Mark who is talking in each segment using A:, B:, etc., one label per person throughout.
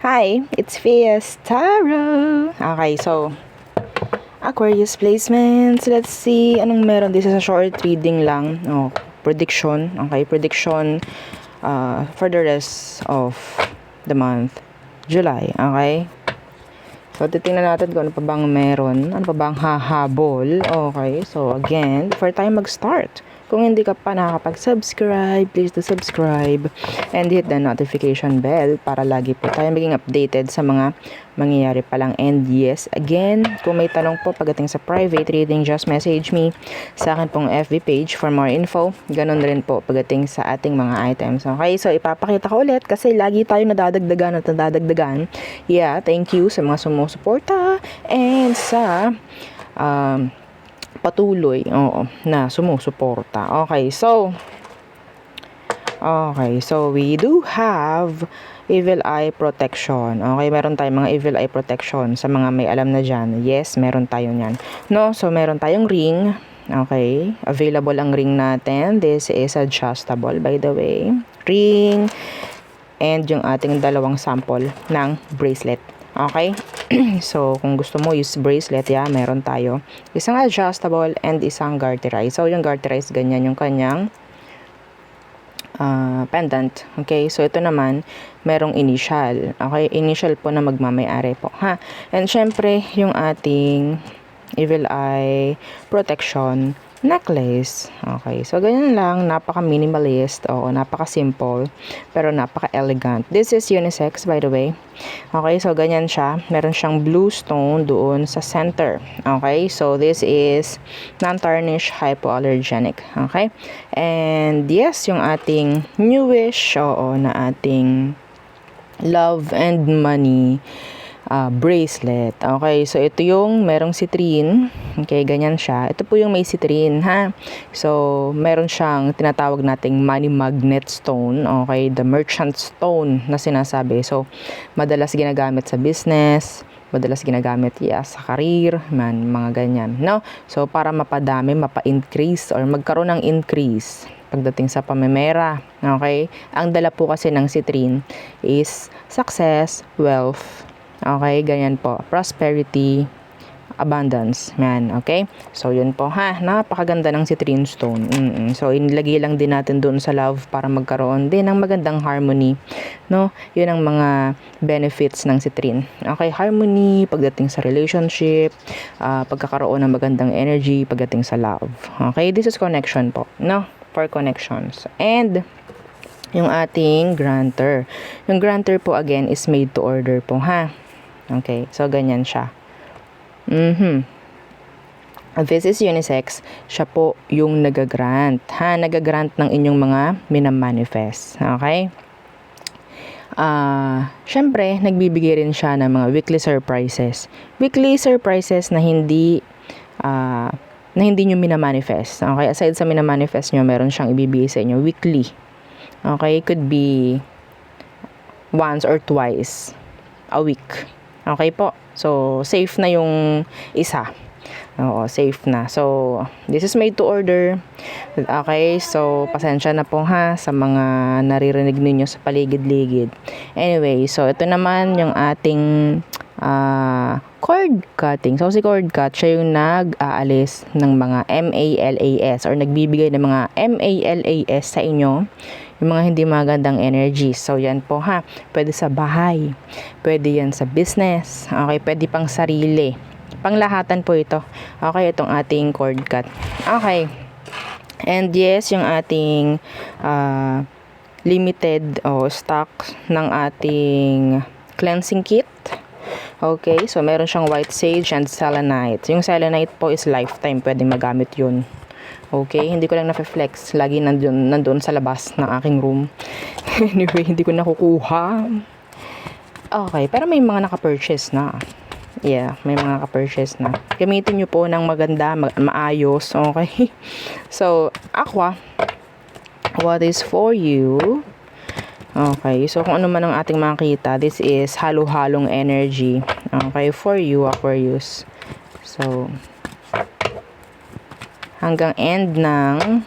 A: Hi, it's Fias Tarot. Okay, so Aquarius placements. Let's see anong meron. This is a short reading lang. Oh, prediction. Okay, prediction for the rest of the month, July. Okay. So, titingnan natin kung ano pa bang meron. Ano pa bang hahabol. Okay. So, again, before tayo mag-start, kung hindi ka pa nakakapag-subscribe, please do subscribe and hit the notification bell para lagi po tayo maging updated sa mga mangyayari pa lang. And yes, again, kung may tanong po pagdating sa private reading, just message me sa akin pong FB page for more info. Ganon rin po pagdating sa ating mga items. Okay, so ipapakita ko ulit kasi lagi tayo nadadagdagan at nadadagdagan. Yeah, thank you sa mga sumusuporta and sa patuloy na sumusuporta. Okay, so we do have evil eye protection. Okay, meron tayong mga evil eye protection sa mga may alam na dyan. Yes, meron tayo niyan. No, so meron tayong ring. Okay, available ang ring natin. This is adjustable, by the way. Ring and yung ating dalawang sample ng bracelet. Okay? So, kung gusto mo use bracelet, meron tayo. Isang adjustable and isang garterized. So, yung garterized, ganyan yung kanyang pendant. Okay? So, ito naman, merong initial. Okay? Initial po na magmamayari po. Ha? And, syempre, yung ating evil eye protection necklace. Okay, so ganyan lang, napaka-minimalist, napaka-simple, pero napaka-elegant. This is unisex, by the way. Okay, so ganyan siya. Meron siyang blue stone doon sa center. Okay, so this is non-tarnish, hypoallergenic. Okay, and yes, yung ating newish, na ating love and money bracelet. Okay, so ito yung merong citrine. Okay, ganyan siya. Ito po yung may citrine, ha? So, meron siyang tinatawag nating money magnet stone. Okay, the merchant stone na sinasabi. So, madalas ginagamit sa business, madalas ginagamit sa career, mga ganyan, no? So, para mapadami, mapa-increase or magkaroon ng increase pagdating sa pamemera. Okay? Ang dala po kasi ng citrine is success, wealth, okay, ganyan po. Prosperity, abundance. Man, okay? So, yun po ha. Napakaganda ng citrine stone. So, inilagay lang din natin doon sa love para magkaroon din ng magandang harmony. No? Yun ang mga benefits ng citrine. Okay, harmony pagdating sa relationship, pagkakaroon ng magandang energy pagdating sa love. Okay, this is connection po. No? For connections. And yung ating granter. Yung granter po again is made to order po ha. Okay, so ganyan siya. This is unisex. Siya po yung nagagrant. Ha, nagagrant ng inyong mga minamanifest. Okay? Syempre, nagbibigay rin siya ng mga weekly surprises. Weekly surprises na hindi nyo minamanifest. Okay, aside sa minamanifest nyo, meron siyang ibibigay sa inyo weekly. Okay, could be once or twice a week. Okay po. So, safe na yung isa. Oo, safe na. So, this is made to order. Okay, so, pasensya na po ha sa mga naririnig ninyo sa paligid-ligid. Anyway, so, ito naman yung ating cord cutting. So, si cord cut, siya yung nag-aalis ng mga MALAS or nagbibigay ng mga MALAS sa inyo. Yung mga hindi magandang energy. So, yan po ha. Pwede sa bahay. Pwede yan sa business. Okay, pwede pang sarili. Panglahatan po ito. Okay, itong ating cord cut. Okay. And yes, yung ating limited stock ng ating cleansing kit. Okay, so meron siyang white sage and selenite. Yung selenite po is lifetime. Pwede magamit yun. Okay, hindi ko lang na-flex. Lagi nandun sa labas ng aking room. Anyway, hindi ko nakukuha. Okay, pero may mga naka-purchase na. Yeah, may mga naka-purchase na. Gamitin nyo po ng maganda, maayos. Okay. So, Aqua, what is for you? Okay, so kung ano man ang ating makita, this is halo-halong energy. Okay, for you, Aquarius. So, hanggang end ng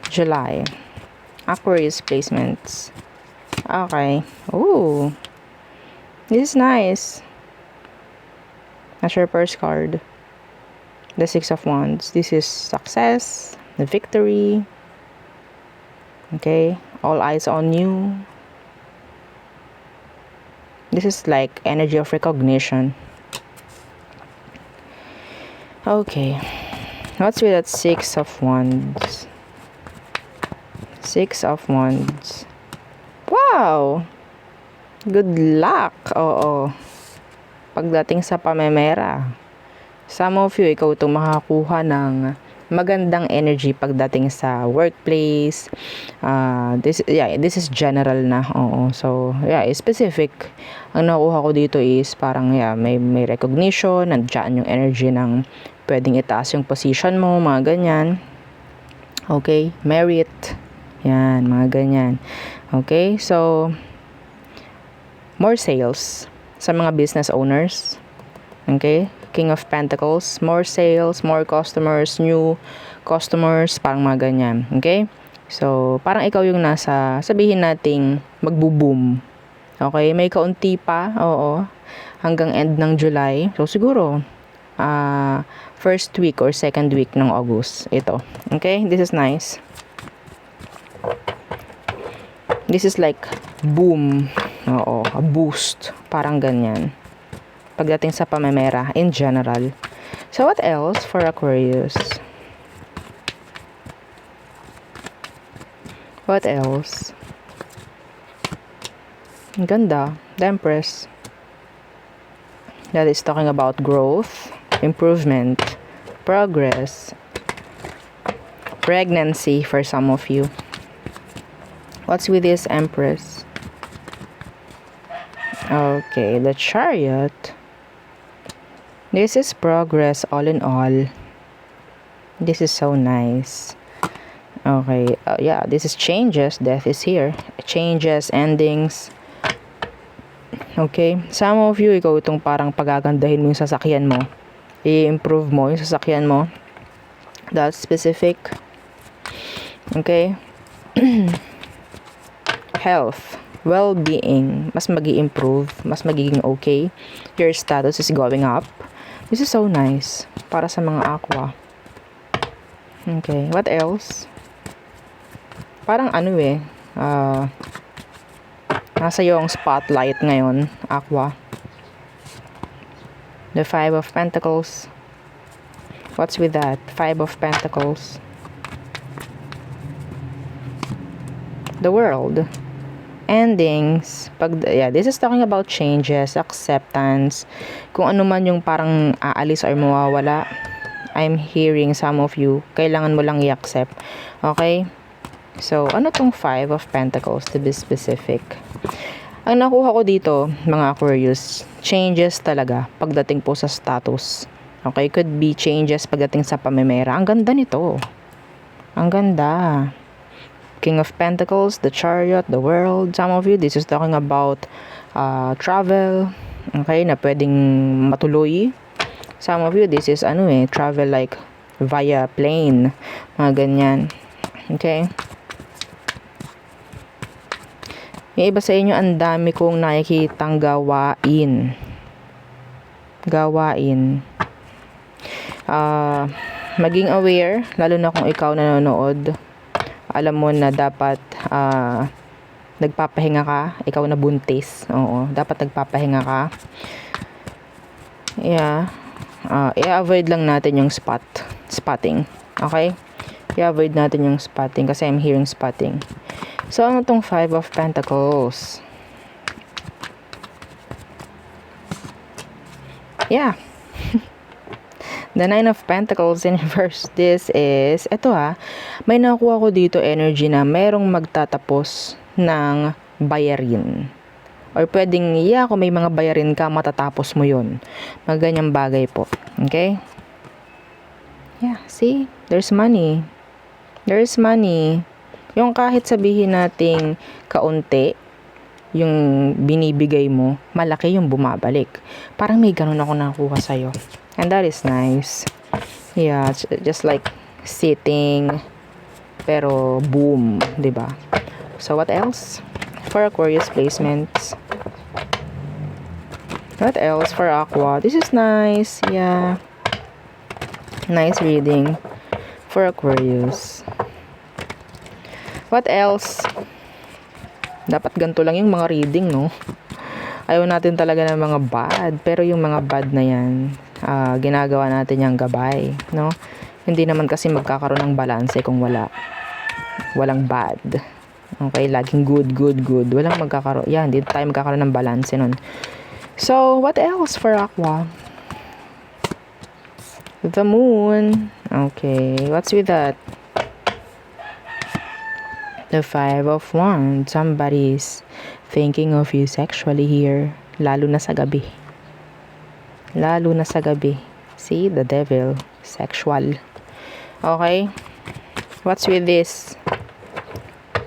A: July. Aquarius placements. Okay. Ooh. This is nice. That's your first card. The Six of Wands. This is success, the victory. Okay, all eyes on you. This is like energy of recognition. Okay, what's with that Six of Wands? Six of Wands. Wow! Good luck! Oo. Pagdating sa pamemera. Some of you, ikaw itong makakuha ng magandang energy pagdating sa workplace. This is general na. Oo. So, specific. Ang nakuha ko dito is parang, may recognition, nandiyan yung energy ng pwedeng itaas yung position mo, mga ganyan. Okay? Merit. Yan, mga ganyan. Okay? So, more sales sa mga business owners. Okay? King of Pentacles, more sales, more customers, new customers, parang mga ganyan. Okay? So, parang ikaw yung nasa, sabihin nating magbo-boom. Okay? May kaunti pa, oo, hanggang end ng July. So, siguro, first week or second week ng August. Ito. Okay? This is nice. This is like boom. Oo, a boost. Parang ganyan. Pagdating sa pamemera in general. So, what else for Aquarius? What else? Ang ganda. The Empress. That is talking about growth, improvement, progress, pregnancy for some of you. What's with this Empress? Okay, the Chariot. This is progress all in all. This is so nice. Okay, this is changes. Death is here. Changes, endings. Okay, some of you, ikaw itong parang pagagandahin mo yung sasakyan mo. I-improve mo yung sasakyan mo. That's specific. Okay. Health, well-being, mas magi-improve, mas magiging okay. Your status is going up. This is so nice para sa mga aqua. Okay, what else? Parang nasa iyo ang spotlight ngayon, aqua. The Five of Pentacles. What's with that? Five of Pentacles. The World. Endings. This is talking about changes, acceptance. Kung ano man yung parang aalis or mawawala, I'm hearing some of you, kailangan mo lang i-accept. Okay? So, ano tong Five of Pentacles to be specific? Ang nakuha ko dito, mga Aquarius, changes talaga pagdating po sa status. Okay? Could be changes pagdating sa pamemera. Ang ganda nito. Ang ganda. King of Pentacles, the Chariot, the World. Some of you, this is talking about travel, okay, na pwedeng matuloy. Some of you, this is travel like via plane, mga ganyan. Okay. Yung iba sa inyo, ang dami kong nakikitang gawain. Maging aware, lalo na kung ikaw nanonood. Alam mo na dapat nagpapahinga ka, ikaw na buntis. Oo, dapat nagpapahinga ka. I-avoid lang natin yung spotting. Okay? I-avoid natin yung spotting kasi I'm hearing spotting. So, ano tong Five of Pentacles? The Nine of Pentacles in reverse. This is, may nakuha ko dito energy na merong magtatapos ng bayarin. Or pwedeng, kung may mga bayarin ka, matatapos mo yun. Mga ganyang bagay po. Okay? See? There's money. There's money. Yung kahit sabihin nating kaunti, yung binibigay mo, malaki yung bumabalik. Parang may ganun ako nakuha sa'yo. And that is nice. Just like sitting, pero boom, diba? So what else? For Aquarius placements. What else for Aqua? This is nice. Yeah. Nice reading for Aquarius. What else? Dapat ganito lang yung mga reading, no? Ayaw natin talaga ng mga bad. Pero yung mga bad na yan, ginagawa natin yung gabay, no? Hindi naman kasi magkakaroon ng balance kung walang bad. Okay, laging good. Walang magkakaroon. Yan, hindi tayo magkakaroon ng balance nun. So, what else for Aqua? The moon. Okay, what's with that? The 5 of Wands. Somebody's thinking of you sexually here. Lalo na sa gabi. See, the devil. Sexual. Okay. What's with this?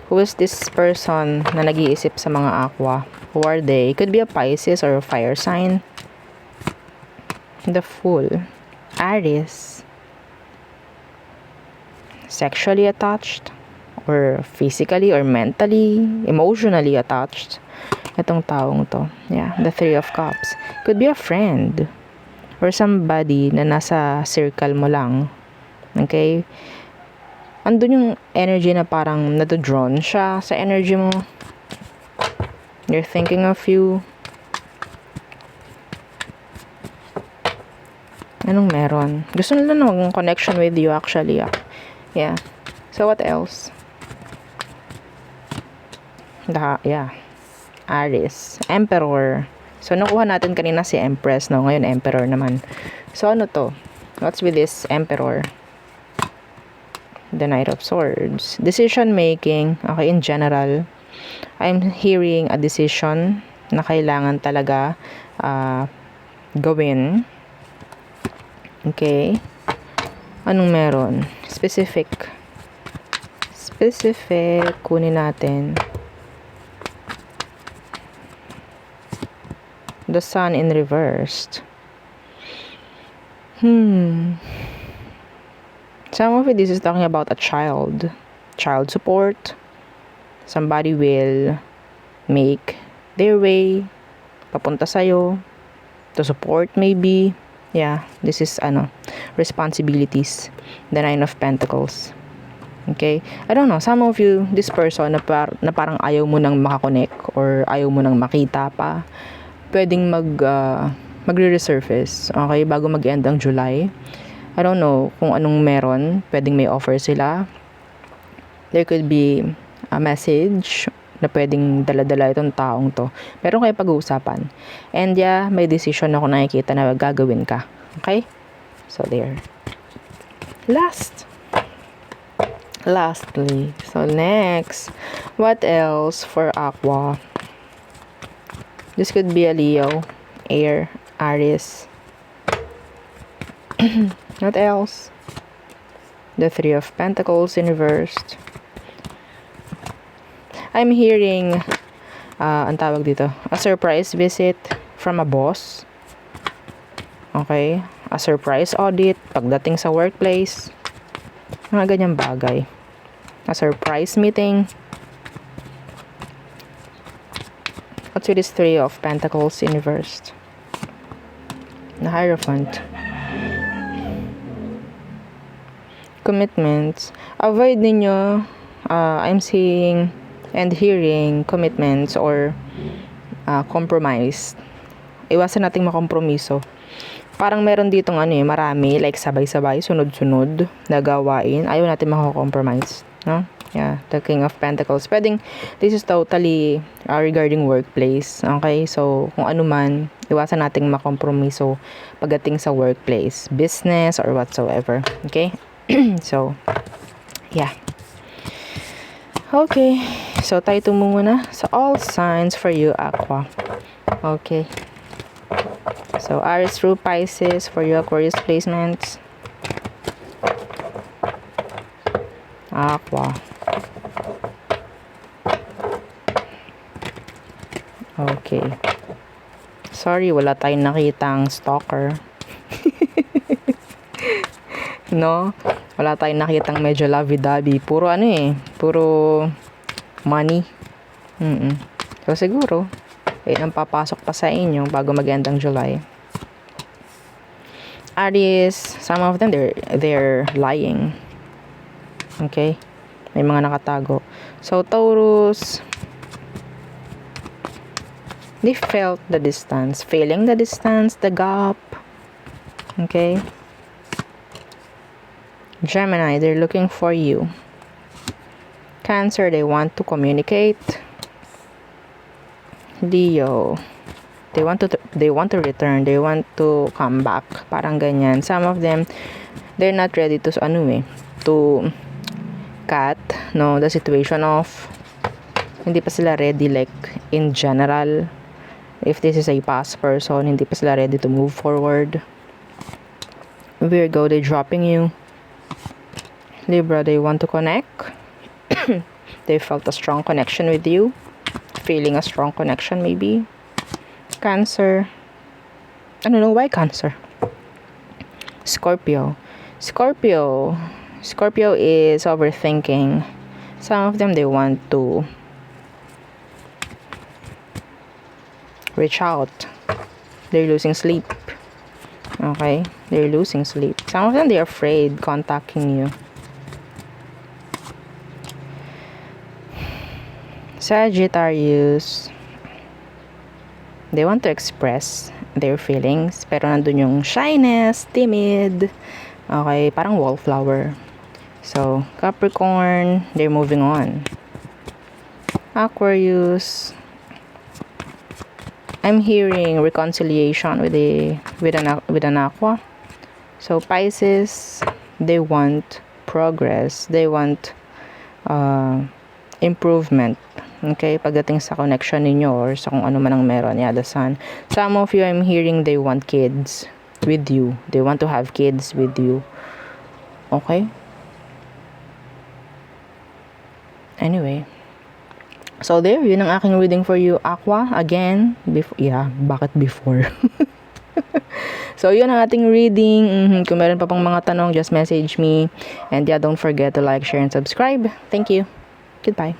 A: Who is this person na nag-iisip sa mga Aqua? Who are they? Could be a Pisces or a fire sign. The Fool. Aries. Sexually attached. Or physically or mentally, emotionally attached. Itong taong to. Yeah, the 3 of Cups. Could be a friend. Or somebody na nasa circle mo lang. Okay? Andun yung energy na parang nado-drawn siya sa energy mo. You're thinking of you. Anong meron? Gusto nila ng connection with you actually. Yeah. So what else? Yeah. Aries. Emperor. So nakuha natin kanina si Empress, no? Ngayon Emperor naman. So ano to? What's with this Emperor? The Knight of Swords. Decision making. Okay, in general. I'm hearing a decision na kailangan talaga gawin. Okay. Anong meron? Specific. Kunin natin. The Sun in reversed. Some of it, this is talking about a child support. Somebody will make their way papunta sa'yo to support maybe. Yeah, this is responsibilities. The 9 of Pentacles. Okay? I don't know, some of you, this person na parang ayaw mo nang makakonect or ayaw mo nang makita pa, pwedeng magre-resurface. Okay? Bago mag-end ang July. I don't know kung anong meron. Pwedeng may offer sila. There could be a message na pwedeng dala-dala itong taong to. Pero kayo pag-uusapan. And yeah, may decision ako nakikita na gagawin ka. Okay? So there. Lastly. So next. What else for Aqua? This could be a Leo, Air, Aries. What else? The 3 of Pentacles in reversed. I'm hearing, ang tawag dito, a surprise visit from a boss. Okay? A surprise audit pagdating sa workplace. Mga ganyang bagay. A surprise meeting. What's with this 3 of Pentacles in reversed? The Hierophant. Commitments. Avoid ninyo, I'm seeing and hearing commitments or compromise. Iwasan nating makompromiso. Parang meron ditong marami, like sabay-sabay, sunod-sunod na gawain. Ayaw natin makakompromise. No? Yeah, the King of Pentacles. Pwedeng, this is totally regarding workplace. Okay? So, kung ano man, iwasan nating makompromiso pagdating sa workplace, business, or whatsoever. Okay? So, yeah. Okay. So, tayo tumungo na sa all signs for you, Aqua. Okay. So, Aries through Pisces for you, Aquarius placements. Aqua. Okay. Sorry, wala tayong nakitang stalker. No? Wala tayong nakitang medyo lovey-dovey. Puro puro money. So, siguro, Ang papasok pa sa inyo bago mag-end ang July. Aries, some of them, they're lying. Okay? May mga nakatago. So, Taurus, they felt the distance. Feeling the distance, the gap. Okay? Gemini, they're looking for you. Cancer, they want to communicate. Leo, they want to return. They want to come back. Parang ganyan. Some of them, they're not ready to to cut, no, the situation of hindi pa sila ready, like in general. If this is a past person, hindi pa sila ready to move forward. Virgo, they're dropping you. Libra, they want to connect. They felt a strong connection with you. Feeling a strong connection maybe. Cancer, I don't know why Cancer. Scorpio is overthinking. Some of them, they want to reach out. They're losing sleep. Okay, they're losing sleep. Some of them, they're afraid contacting you. Sagittarius, they want to express their feelings, pero nandun yung shyness, timid. Okay, parang wallflower. So, Capricorn, they're moving on. Aquarius, I'm hearing reconciliation with an aqua. So, Pisces, they want progress. They want improvement. Okay, pagdating sa connection ninyo or sa kung ano man ang meron. Yeah, the Sun. Some of you, I'm hearing they want kids with you. They want to have kids with you. Okay? Anyway. So there, yun ang aking reading for you, Aqua. Again, bakit before? So yun ang ating reading. Kung meron pa pang mga tanong, just message me. And yeah, don't forget to like, share, and subscribe. Thank you. Goodbye.